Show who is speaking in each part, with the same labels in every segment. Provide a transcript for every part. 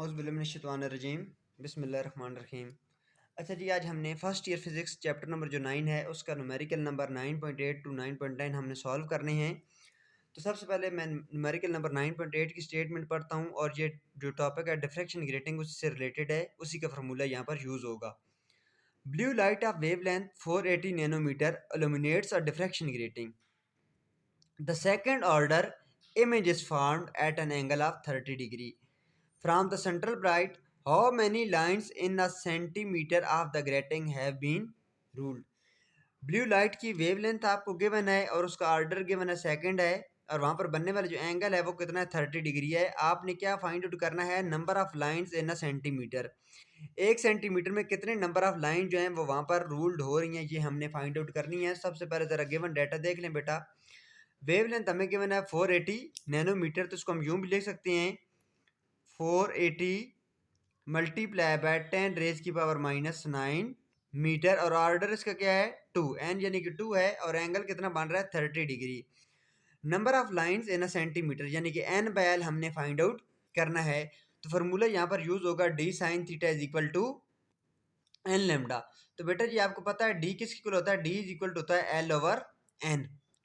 Speaker 1: औज़ुबिल्लाहिमिनश्शैतानिर्रजीम बिस्मिल्लाहिर्रहमानिर्रहीम। अच्छा जी, आज हमने first year physics chapter number जो 9 है उसका न्यूमेरिकल नंबर 9.8 टू 9.9 हमने सॉल्व करने हैं। तो सबसे पहले मैं न्यूमेरिकल नंबर 9.8 की स्टेटमेंट पढ़ता हूँ और ये जो टॉपिक है डिफ्रैक्शन ग्रेटिंग उससे रिलेटेड है, उसी का फार्मूला यहाँ पर यूज़ होगा। Blue light of wavelength 480 nanometre illuminates a diffraction grating. The second order image is formed at an angle of 30 degree. From the central bright, how many lines in a centimeter of the grating have been ruled? Blue light की wavelength आपको given है और उसका order given है second है, और वहाँ पर बनने वाला जो एंगल है वो कितना है 30 डिग्री है। आपने क्या फाइंड आउट करना है, number of lines in a centimetre. 1 centimetre में कितने नंबर ऑफ लाइन जो हैं वो वहाँ पर रूल्ड हो रही हैं, ये हमने फाइंड आउट करनी है। सबसे पहले ज़रा गिवन डाटा देख लें बेटा। वेवलेंथ हमें गिवन है 480 नैनोमीटर, तो इसको हम यूँ भी लिख सकते हैं 480 मल्टीप्लाई बाय 10 रेज की पावर -9 मीटर, और ऑर्डर इसका क्या है 2, एन यानी कि 2 है, और एंगल कितना बन रहा है 30 degree. Number of lines in a centimetre यानी कि एन बाय एल हमने फाइंड आउट करना है। तो फार्मूला यहाँ पर यूज होगा D sine theta is equal to N lambda. तो बेटा जी आपको पता है डी किसके इक्वल होता है, डी इज इक्वल टू होता है एल ओवर एन।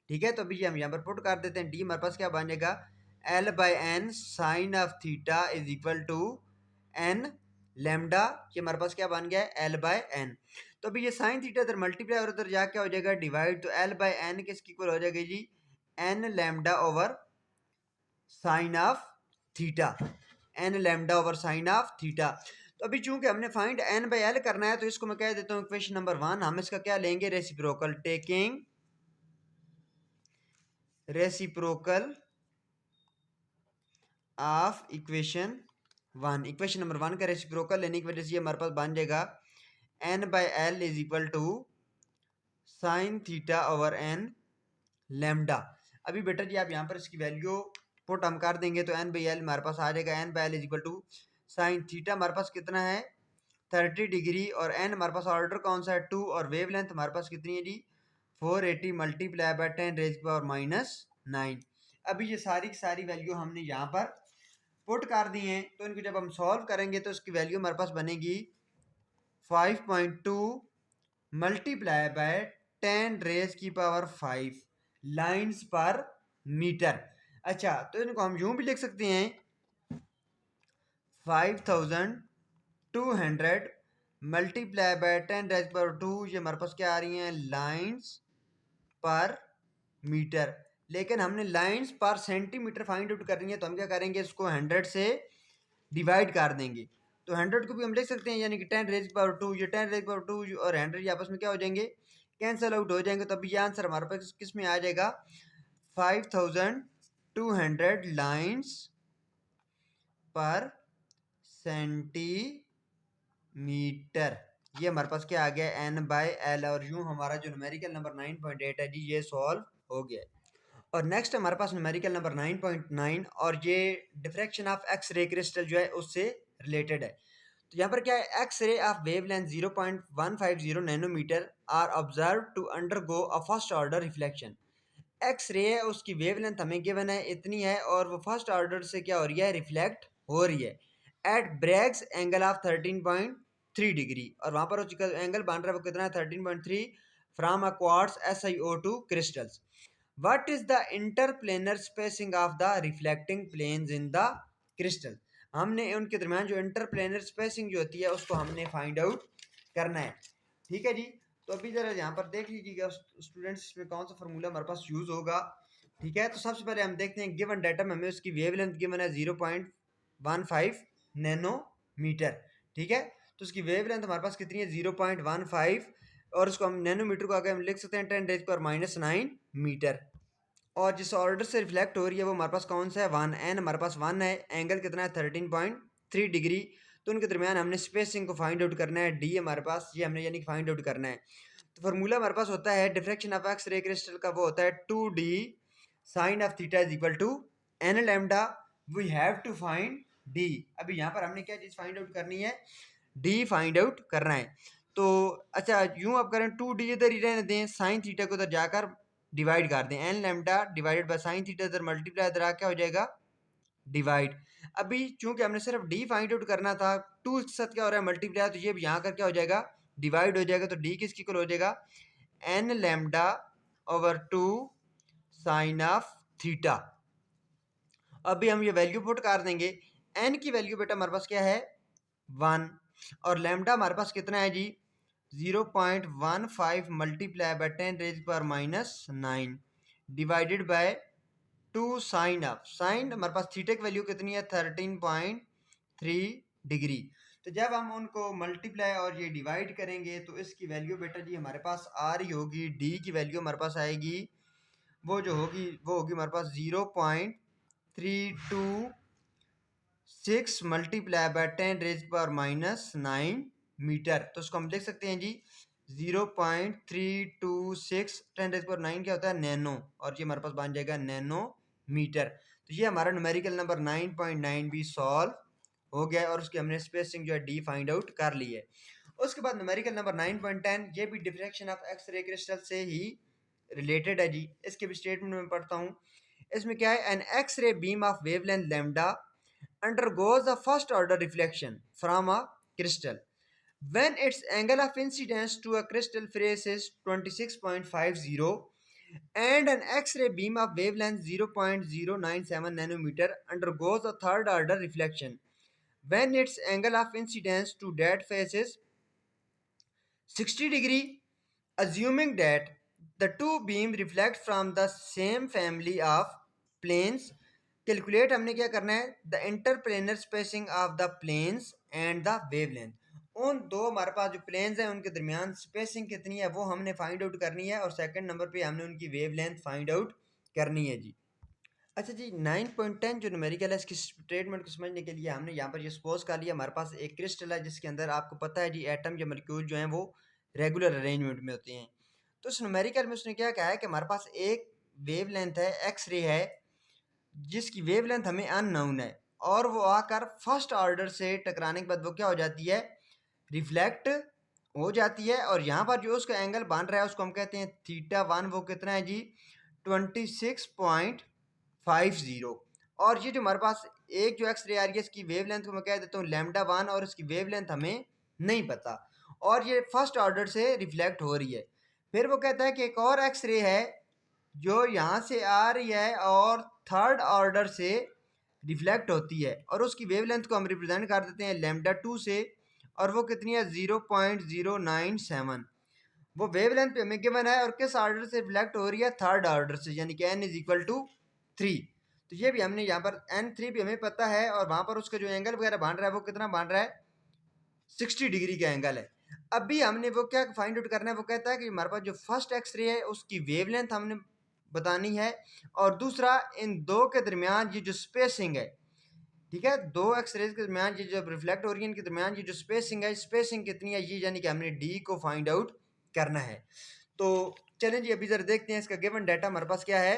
Speaker 1: ठीक है, तो अभी हम यहाँ पर पुट कर देते हैं, डी हमारे पास क्या बन जाएगा L by N sine of theta is equal to N lambda. ये हमारे पास क्या बन गया है एल बाय एन। तो अभी ये साइन थीटा इधर मल्टीप्लाई और उधर जाके हो जाएगा डिवाइड, तो एल बाय एन किसकी इक्वल हो जाएगी जी N lambda over sine of theta, N lambda over sine of theta. तो अभी चूंकि हमने फाइंड एन बाई एल करना है तो इसको मैं कह देता हूँ इक्वेशन नंबर 1। हम इसका क्या लेंगे reciprocal, taking reciprocal of equation 1। Equation number 1 का रेसिप्रोकल लेने की वजह से हमारे पास बन जाएगा N by L is equal to sine theta over N lambda. अभी बेटा जी आप यहाँ पर इसकी वैल्यू पुट हम कर देंगे तो एन बाई एल हमारे पास आ जाएगा N by L is equal to sine theta हमारे पास कितना है 30 डिग्री, और एन हमारे पास ऑर्डर कौन सा है 2, और वेव लेंथ हमारे पास कितनी है जी 480 मल्टीप्लाई बाय 10 रेज पावर -9। अभी ये सारी की सारी वैल्यू हमने यहाँ पर पुट कर दी हैं, तो इनको जब हम सॉल्व करेंगे तो इसकी वैल्यू हमारे पास बनेगी 5.2 मल्टीप्लाई बाय 10 रेज की पावर 5 लाइन्स पर मीटर। अच्छा, तो इनको हम यूं भी लिख सकते हैं 5200 मल्टीप्लाई बाय 10 रेज पावर 2, ये हमारे पास क्या आ रही हैं लाइन्स पर मीटर। लेकिन हमने लाइन्स पर सेंटीमीटर फाइंड आउट करनी है, तो हम क्या करेंगे इसको 100 से डिवाइड कर देंगे। तो 100 को भी हम लिख सकते हैं यानी कि 10 रेज पावर 2, ये 10 रेज पावर 2 और 100 ये आपस में क्या हो जाएंगे कैंसिल आउट हो जाएंगे। तो अभी ये आंसर हमारे पास किस में आ जाएगा 5200 लाइन्स पर सेंटीमीटर। ये हमारे पास क्या आ गया एन बाय एल, और यूं हमारा जो न्यूमेरिकल नंबर 9.8 है जी ये सॉल्व हो गया। और नेक्स्ट हमारे पास न्यूमेरिकल नंबर 9.9, और ये diffraction of X ray crystal जो है उससे रिलेटेड है। तो यहाँ पर क्या है X ray of wavelength 0.150 nanometre are observe to undergo a first order reflection. X ray है उसकी वेवलेंथ हमें गिवन है इतनी है, और वो फर्स्ट ऑर्डर से क्या हो रही है रिफ्लेक्ट हो रही है at Bragg's angle of 13.3 degree, और वहाँ पर उसका एंगल बन रहा है वो कितना है 13.3 from a quartz SiO2 crystals. What is the interplanar spacing of the reflecting planes in the crystal. हमने उनके दरमियान जो इंटरप्लेनर स्पेसिंग जो होती है उसको हमने फाइंड आउट करना है। ठीक है जी, तो अभी जरा यहाँ पर देख लीजिएगा स्टूडेंट्स इसमें कौन सा फार्मूला हमारे पास यूज होगा। ठीक है, तो सबसे पहले हम देखते हैं गिवन डाटा में हमें उसकी वेवलेंथ गिवन है 0.15 नैनोमीटर। ठीक है, तो उसकी वेवलेंथ हमारे पास कितनी है 0.15, और उसको हम नैनोमीटर को आगे हम लिख सकते हैं 10 रेज पर -9 मीटर। और जिस ऑर्डर से रिफ्लेक्ट हो रही है वो हमारे पास कौन सा है 1, एन हमारे पास 1 है, एंगल कितना है 13.3 डिग्री। तो उनके दरमियान हमने स्पेसिंग को फाइंड आउट करना है, डी हमारे पास ये हमने यानी कि फाइंड आउट करना है। तो फार्मूला हमारे पास होता है diffraction of X ray crystal का, वो होता है 2d sine of theta is equal to N lambda. We have to find D. अभी यहाँ पर हमने क्या चीज़ फाइंड आउट करनी है, डी फाइंड आउट करना है। तो अच्छा यूँ आप करें 2d इधर ही रहने दें, साइन थीटा को उधर जाकर डिवाइड कर दें, N lambda divided by sine theta इधर मल्टीप्लाई इधर क्या हो जाएगा डिवाइड। अभी चूंकि हमने सिर्फ डी फाइंड आउट करना था, टू इसके साथ क्या हो रहा है मल्टीप्लाई, तो ये भी यहाँ का क्या हो जाएगा डिवाइड हो जाएगा। तो डी किसकी इक्वल हो जाएगा N lambda over two sine of theta. अभी हम ये वैल्यू पुट कर देंगे। एन की वैल्यू बेटा हमारे पास क्या है 1 और लैम्डा हमारे पास कितना है जी 0.15 मल्टीप्लाई बाय 10 रेज पर minus 9 divided by 2 sine of sine हमारे पास थीटा की वैल्यू कितनी है 13.3 डिग्री। तो जब हम उनको मल्टीप्लाई और ये डिवाइड करेंगे तो इसकी वैल्यू बेटा जी हमारे पास आ रही होगी, डी की वैल्यू हमारे पास आएगी वो जो होगी वो होगी हमारे पास 0.326 मल्टीप्लाई बाय 10 रेज पर माइनस 9 मीटर। तो उसको हम लिख सकते हैं जी 0.326 10 रेज पर 9 क्या होता है नैनो, और ये हमारे पास बन जाएगा नैनो मीटर। तो ये हमारा न्यूमेरिकल नंबर 9.9 भी सॉल्व हो गया है और उसकी हमने स्पेसिंग जो है डी फाइंड आउट कर ली है। उसके बाद न्यूमेरिकल नंबर 9.10 ये भी diffraction of X ray crystal से ही रिलेटेड है जी। इसके भी स्टेटमेंट में पढ़ता हूँ। इसमें क्या है an X ray beam of wavelength lambda undergoes a first order reflection from a crystal when its angle of incidence to a crystal phase is 26.50 and an X-ray beam of wavelength 0.097 nanometer undergoes a third order reflection when its angle of incidence to that phase is 60 degree, assuming that the two beams reflect from the same family of planes। Calculate हमने क्या करना है the interplanar spacing of the planes and the wavelength. उन दो हमारे पास जो planes हैं उनके दरमियान स्पेसिंग कितनी है वो हमने फाइंड आउट करनी है और सेकंड नंबर पे हमने उनकी वेवलेंथ फाइंड आउट करनी है जी। अच्छा जी 9.10 जो न्यूमेरिकल है इसकी स्टेटमेंट को समझने के लिए हमने यहाँ पर ये सपोज कर लिया हमारे पास एक क्रिस्टल है जिसके अंदर आपको पता है जी एटम या मॉलिक्यूल जो हैं वो रेगुलर अरेंजमेंट में होते हैं। तो उस न्यूमेरिकल में उसने क्या कहा है कि हमारे पास एक वेवलेंथ है एक्स रे है जिसकी वेवलेंथ हमें अननोन है और वो आकर फर्स्ट ऑर्डर से टकराने के बाद वो क्या हो जाती है रिफ्लेक्ट हो जाती है और यहाँ पर जो उसका एंगल बन रहा है उसको हम कहते हैं थीटा 1। वो कितना है जी 26.50। और ये जो हमारे पास एक जो एक्स रे आ रही है इसकी वेवलेंथ को मैं कह देता हूँ लैम्डा 1 और इसकी वेवलेंथ हमें नहीं पता और ये फर्स्ट ऑर्डर से रिफ्लेक्ट हो रही है। फिर वो कहता है कि एक और एक्स रे है जो यहाँ से आ रही है और थर्ड ऑर्डर से रिफ्लेक्ट होती है और उसकी वेवलेंथ को हम रिप्रेजेंट कर देते हैं लैम्डा 2 से और वो कितनी है 0.097। वो वेवलेंथ पे हमें गिवन है और किस ऑर्डर से रिफ्लेक्ट हो रही है थर्ड ऑर्डर से यानी कि n इज इक्वल टू 3। तो ये भी हमने यहाँ पर n3 भी हमें पता है और वहाँ पर उसका जो एंगल वगैरह बन रहा है वो कितना बन रहा है 60 डिग्री का एंगल है। अभी हमने वो क्या फाइंड आउट करना है वो कहता है कि हमारे पास जो फर्स्ट एक्सरे है उसकी वेवलेंथ हमने बतानी है और दूसरा इन दो के दरमियान ये जो स्पेसिंग है ठीक है दो एक्सरेज के दरमियान ये जब रिफ्लेक्ट हो रही है इनके दरमियान ये जो स्पेसिंग है स्पेसिंग कितनी है ये यानी कि हमने डी को फाइंड आउट करना है। तो चलें जी अभी जरा देखते हैं इसका गिवन डाटा हमारे पास क्या है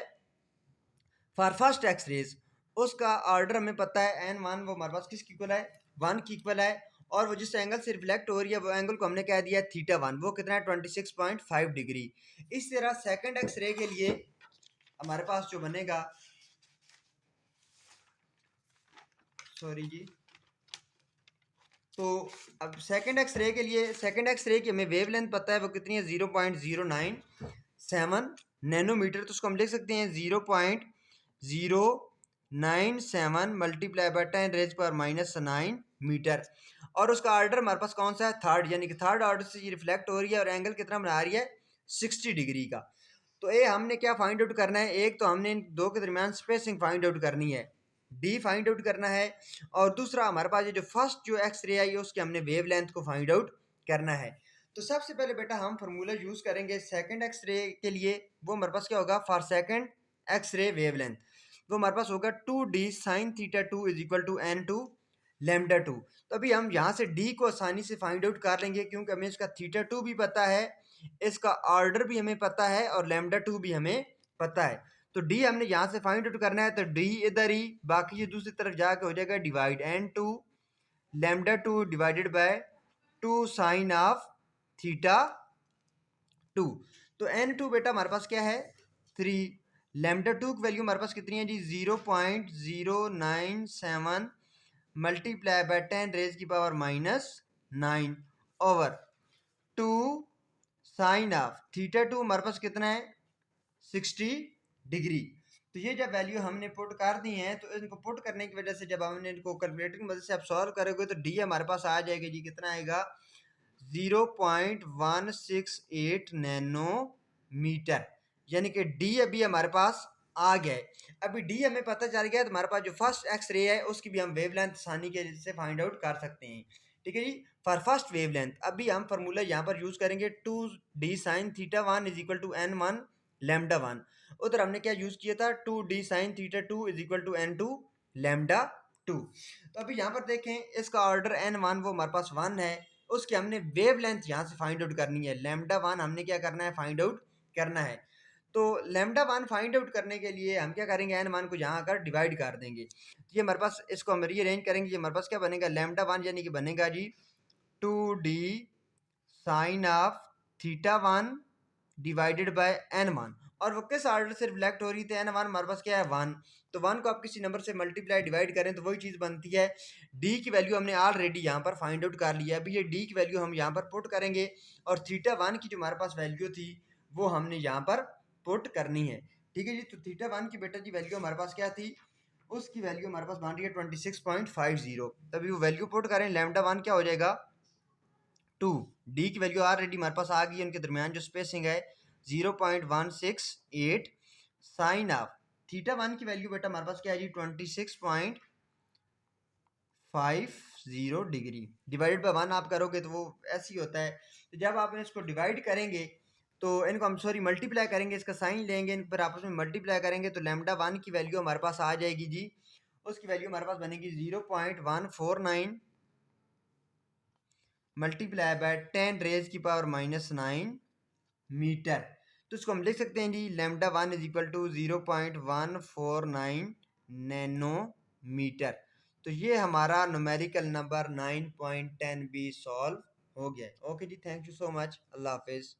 Speaker 1: फॉर फर्स्ट एक्सरेज। उसका ऑर्डर हमें पता है n1 वो हमारे पास किसकी इक्वल है 1 की इक्वल है और वो जिस एंगल से रिफ्लेक्ट हो रही है वो एंगल को हमने कह दिया थीटा 1 वो कितना है 26.5 डिग्री। इस तरह सेकंड एक्सरे के लिए हमारे पास जो बनेगा सॉरी जी तो अब सेकंड एक्सरे के लिए सेकंड एक्सरे की हमें वेवलेंथ पता है वो कितनी है 0.097 नैनोमीटर। तो उसको हम लिख सकते हैं 0.097 मल्टीप्लाई बाय 10 रेज पर माइनस 9 मीटर और उसका ऑर्डर हमारे पास कौन सा है थर्ड यानी कि थर्ड ऑर्डर से ये रिफ्लेक्ट हो रही है और एंगल कितना बना रही है 60 डिग्री का। तो ये हमने क्या फाइंड आउट करना है एक तो हमने इन दो के दरमियान स्पेसिंग फाइंड आउट करनी है डी फाइंड आउट करना है और दूसरा हमारे पास ये जो फर्स्ट जो एक्स रे आई है उसकी हमने वेवलेंथ को फाइंड आउट करना है। तो सबसे पहले बेटा हम फार्मूला यूज करेंगे सेकंड एक्स रे के लिए वो हमारे पास क्या होगा for second X ray wavelength वो हमारे पास होगा 2d sine theta 2 is equal to n2 lambda 2। तो अभी हम यहाँ से d को आसानी से फाइंड आउट कर लेंगे क्योंकि हमें इसका थीटा 2 भी पता है इसका ऑर्डर भी हमें पता है और लैम्डा 2 भी हमें पता है। तो डी हमने यहाँ से फाइंड आउट करना है तो डी इधर ही बाकी ये दूसरी तरफ जाके हो जाएगा divide n2 lambda 2 divided by 2 sine of theta 2। तो n2 बेटा हमारे पास क्या है 3 लैम्डा टू की वैल्यू हमारे पास कितनी है जी 0.097 मल्टीप्लाई बाय 10 रेज की power -9 over 2 sine of theta two हमारे पास कितना है 60 डिग्री। तो ये जब वैल्यू हमने पुट कर दी है तो इनको पुट करने की वजह से जब हमने इनको कैलकुलेटर की मदद से आप सॉल्व करोगे तो डी हमारे पास आ जाएगा जी कितना आएगा 0.168 नैनोमीटर, यानी कि डी अभी हमारे पास आ गया है। अभी डी हमें पता चल गया तो हमारे पास जो फर्स्ट एक्स रे है उसकी भी हम वेवलेंथ आसानी के से फाइंड आउट कर सकते हैं। ठीक है जी, फॉर फर्स्ट वेवलेंथ अभी हम फार्मूला यहाँ पर यूज करेंगे 2d sin theta 1 is equal to n1 lambda 1। उधर हमने क्या यूज किया था 2d sin theta 2 is equal to n2 lambda 2। तो अभी यहाँ पर देखें इसका ऑर्डर n1 वो हमारे पास 1 है, उसकी हमने वेवलेंथ यहाँ से फाइंड आउट करनी है। लैम्डा 1 हमने क्या करना है फाइंड आउट करना है। तो लैम्डा 1 फाइंड आउट करने के लिए हम क्या करेंगे n1 को यहाँ आकर डिवाइड कर देंगे। तो ये हमारे पास इसको हम रीअरेंज करेंगे, ये हमारे पास क्या बनेगा लैम्डा 1 यानी कि बनेगा जी 2d sine of theta 1 divided by n1, और वो किस ऑर्डर से रिफ्लेक्ट हो रही थी n1 हमारे पास क्या है 1। तो 1 को आप किसी नंबर से मल्टीप्लाई डिवाइड करें तो वही चीज़ बनती है। d की वैल्यू हमने ऑलरेडी यहाँ पर फाइंड आउट कर लिया है। अभी ये d की वैल्यू हम यहाँ पर पुट करेंगे और थीटा 1 की जो हमारे पास वैल्यू थी वो हमने यहाँ पर पुट करनी है। ठीक है जी, तो थीटा 1 की बेटा जी वैल्यू हमारे पास क्या थी, उसकी वैल्यू हमारे पास बन रही है 26.50। तभी वो वैल्यू पुट करें लैम्डा 1 क्या हो जाएगा 2, डी की वैल्यू ऑलरेडी हमारे पास आ गई है, उनके दरमियान जो स्पेसिंग है 0.168 साइन ऑफ थीटा 1 की वैल्यू बेटा हमारे पास क्या है जी 26.50 डिग्री डिवाइडेड बाय 1 आप करोगे तो वो ऐसे ही होता है। तो जब आप इसको डिवाइड करेंगे तो इनको हम सॉरी मल्टीप्लाई करेंगे, इसका साइन लेंगे, इन पर आपस में मल्टीप्लाई करेंगे तो लैम्डा 1 की वैल्यू हमारे पास आ जाएगी जी, उसकी वैल्यू हमारे पास बनेगी 0.149 मल्टीप्लाई बाय 10 रेज की पावर -9 मीटर। तो इसको हम लिख सकते हैं जी lambda 1 is equal to 0.149 nanometre. तो ये हमारा न्यूमेरिकल नंबर 9.10 भी सॉल्व हो गया है। ओके जी, थैंक यू सो मच, अल्लाह हाफिज़।